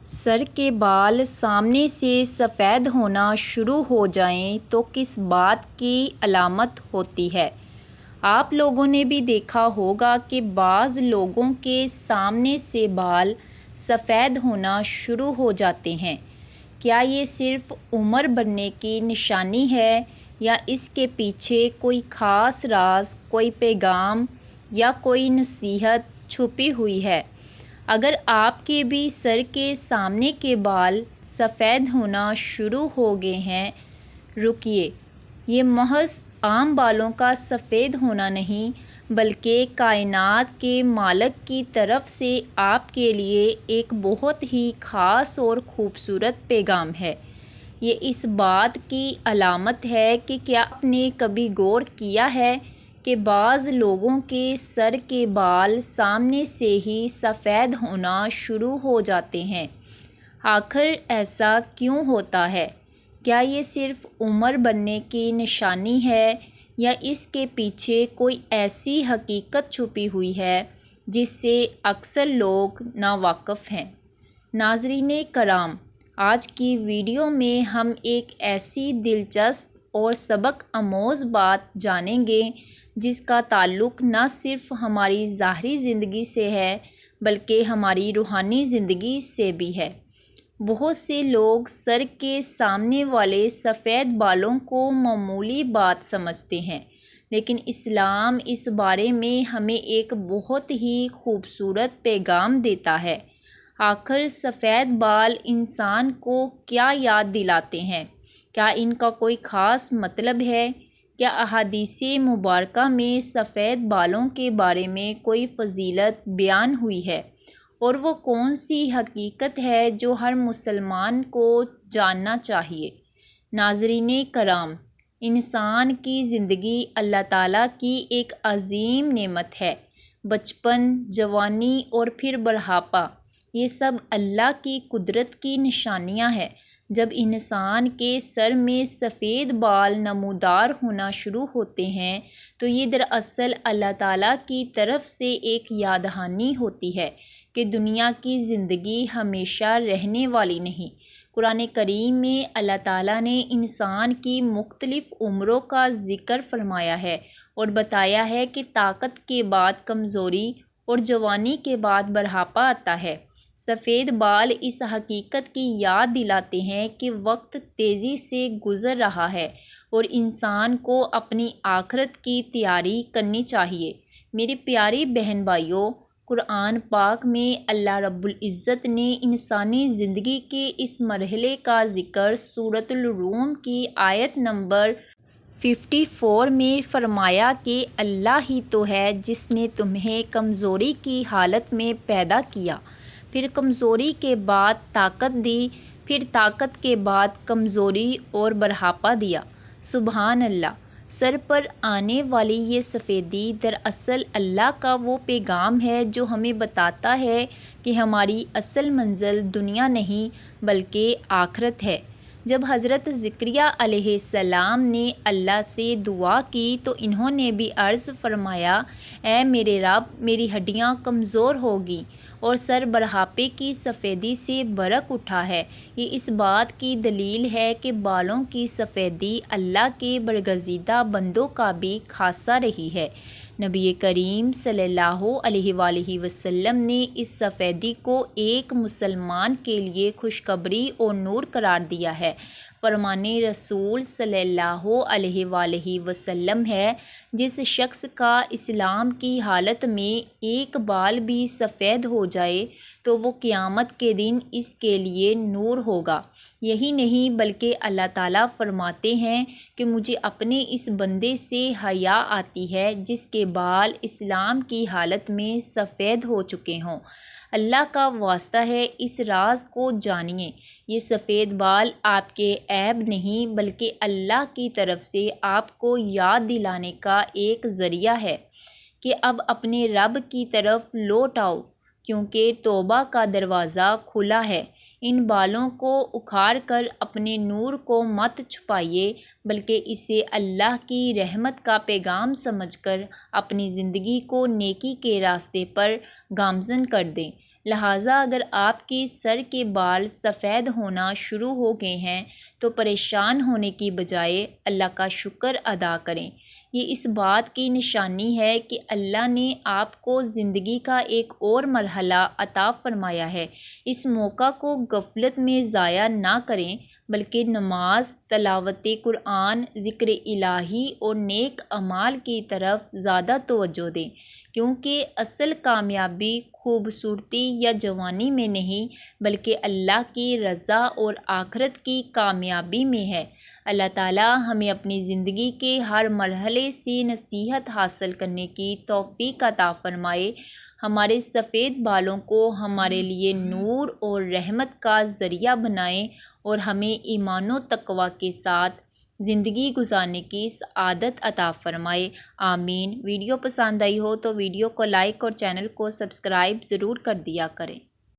سر کے بال سامنے سے سفید ہونا شروع ہو جائیں تو کس بات کی علامت ہوتی ہے؟ آپ لوگوں نے بھی دیکھا ہوگا کہ بعض لوگوں کے سامنے سے بال سفید ہونا شروع ہو جاتے ہیں۔ کیا یہ صرف عمر بڑھنے کی نشانی ہے یا اس کے پیچھے کوئی خاص راز، کوئی پیغام یا کوئی نصیحت چھپی ہوئی ہے؟ اگر آپ کے بھی سر کے سامنے کے بال سفید ہونا شروع ہو گئے ہیں، رکیے، یہ محض عام بالوں کا سفید ہونا نہیں بلکہ کائنات کے مالک کی طرف سے آپ کے لیے ایک بہت ہی خاص اور خوبصورت پیغام ہے۔ یہ اس بات کی علامت ہے کہ کیا آپ نے کبھی غور کیا ہے کہ بعض لوگوں کے سر کے بال سامنے سے ہی سفید ہونا شروع ہو جاتے ہیں؟ آخر ایسا کیوں ہوتا ہے؟ کیا یہ صرف عمر بڑھنے کی نشانی ہے یا اس کے پیچھے کوئی ایسی حقیقت چھپی ہوئی ہے جس سے اکثر لوگ ناواقف ہیں؟ ناظرین کرام، آج کی ویڈیو میں ہم ایک ایسی دلچسپ اور سبق آموز بات جانیں گے جس کا تعلق نہ صرف ہماری ظاہری زندگی سے ہے بلکہ ہماری روحانی زندگی سے بھی ہے۔ بہت سے لوگ سر کے سامنے والے سفید بالوں کو معمولی بات سمجھتے ہیں، لیکن اسلام اس بارے میں ہمیں ایک بہت ہی خوبصورت پیغام دیتا ہے۔ آخر سفید بال انسان کو کیا یاد دلاتے ہیں؟ کیا ان کا کوئی خاص مطلب ہے؟ کیا احادیث مبارکہ میں سفید بالوں کے بارے میں کوئی فضیلت بیان ہوئی ہے؟ اور وہ کون سی حقیقت ہے جو ہر مسلمان کو جاننا چاہیے؟ ناظرین کرام، انسان کی زندگی اللہ تعالیٰ کی ایک عظیم نعمت ہے۔ بچپن، جوانی اور پھر بڑھاپا، یہ سب اللہ کی قدرت کی نشانیاں ہیں۔ جب انسان کے سر میں سفید بال نمودار ہونا شروع ہوتے ہیں تو یہ دراصل اللہ تعالیٰ کی طرف سے ایک یاد دہانی ہوتی ہے کہ دنیا کی زندگی ہمیشہ رہنے والی نہیں۔ قرآن کریم میں اللہ تعالیٰ نے انسان کی مختلف عمروں کا ذکر فرمایا ہے اور بتایا ہے کہ طاقت کے بعد کمزوری اور جوانی کے بعد بڑھاپا آتا ہے۔ سفید بال اس حقیقت کی یاد دلاتے ہیں کہ وقت تیزی سے گزر رہا ہے اور انسان کو اپنی آخرت کی تیاری کرنی چاہیے۔ میرے پیارے بہن بھائیوں، قرآن پاک میں اللہ رب العزت نے انسانی زندگی کے اس مرحلے کا ذکر سورۃ الروم کی آیت نمبر 54 میں فرمایا کہ اللہ ہی تو ہے جس نے تمہیں کمزوری کی حالت میں پیدا کیا، پھر کمزوری کے بعد طاقت دی، پھر طاقت کے بعد کمزوری اور بڑھاپا دیا۔ سبحان اللہ! سر پر آنے والی یہ سفیدی دراصل اللہ کا وہ پیغام ہے جو ہمیں بتاتا ہے کہ ہماری اصل منزل دنیا نہیں بلکہ آخرت ہے۔ جب حضرت زکریا علیہ السلام نے اللہ سے دعا کی تو انہوں نے بھی عرض فرمایا، اے میرے رب، میری ہڈیاں کمزور ہوگی اور سر بڑھاپے کی سفیدی سے برق اٹھا ہے۔ یہ اس بات کی دلیل ہے کہ بالوں کی سفیدی اللہ کے برگزیدہ بندوں کا بھی خاصہ رہی ہے۔ نبی کریم صلی اللہ علیہ وآلہ وسلم نے اس سفیدی کو ایک مسلمان کے لیے خوشخبری اور نور قرار دیا ہے۔ فرمان رسول صلی اللہ علیہ وآلہ وسلم ہے، جس شخص کا اسلام کی حالت میں ایک بال بھی سفید ہو جائے تو وہ قیامت کے دن اس کے لیے نور ہوگا۔ یہی نہیں بلکہ اللہ تعالیٰ فرماتے ہیں کہ مجھے اپنے اس بندے سے حیا آتی ہے جس کے بال اسلام کی حالت میں سفید ہو چکے ہوں۔ اللہ کا واسطہ ہے، اس راز کو جانیے۔ یہ سفید بال آپ کے عیب نہیں بلکہ اللہ کی طرف سے آپ کو یاد دلانے کا ایک ذریعہ ہے کہ اب اپنے رب کی طرف لوٹ آؤ، کیونکہ توبہ کا دروازہ کھلا ہے۔ ان بالوں کو اکھاڑ کر اپنے نور کو مت چھپائیے بلکہ اسے اللہ کی رحمت کا پیغام سمجھ کر اپنی زندگی کو نیکی کے راستے پر گامزن کر دیں۔ لہٰذا اگر آپ کے سر کے بال سفید ہونا شروع ہو گئے ہیں تو پریشان ہونے کی بجائے اللہ کا شکر ادا کریں۔ یہ اس بات کی نشانی ہے کہ اللہ نے آپ کو زندگی کا ایک اور مرحلہ عطا فرمایا ہے۔ اس موقع کو غفلت میں ضائع نہ کریں بلکہ نماز، تلاوت قرآن، ذکر الہی اور نیک اعمال کی طرف زیادہ توجہ دیں، کیونکہ اصل کامیابی خوبصورتی یا جوانی میں نہیں بلکہ اللہ کی رضا اور آخرت کی کامیابی میں ہے۔ اللہ تعالیٰ ہمیں اپنی زندگی کے ہر مرحلے سے نصیحت حاصل کرنے کی توفیق عطا فرمائے، ہمارے سفید بالوں کو ہمارے لیے نور اور رحمت کا ذریعہ بنائے اور ہمیں ایمان و تقوی کے ساتھ زندگی گزارنے کی سعادت عطا فرمائے، آمین۔ ویڈیو پسند آئی ہو تو ویڈیو کو لائک اور چینل کو سبسکرائب ضرور کر دیا کریں۔